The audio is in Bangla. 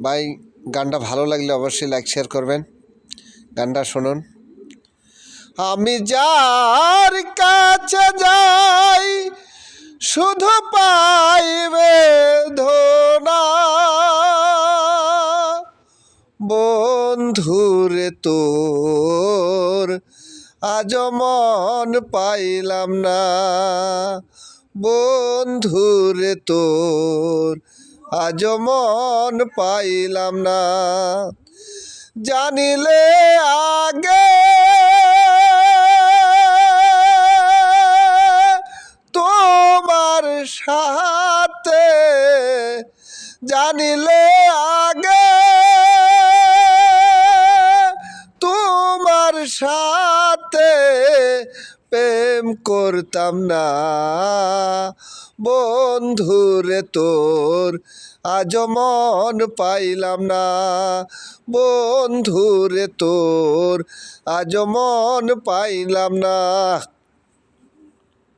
ভাই গানটা ভালো লাগলে অবশ্যই লাইক শেয়ার করবেন। গানটা শুনুন। আমি যার কাছে যাই শুধু পাই বেদনা, বন্ধুরে তোর আজ মন পাইলাম না, বন্ধুরে তোর আজ মন পাইলাম না। জানিলে আগে তোমার সাথে, জানিলে আগে তোমার সাথে প্রেম করতাম না, বন্ধুরে তোর আজ মন পাইলাম না, বন্ধুরে তোর আজ মন পাইলাম না।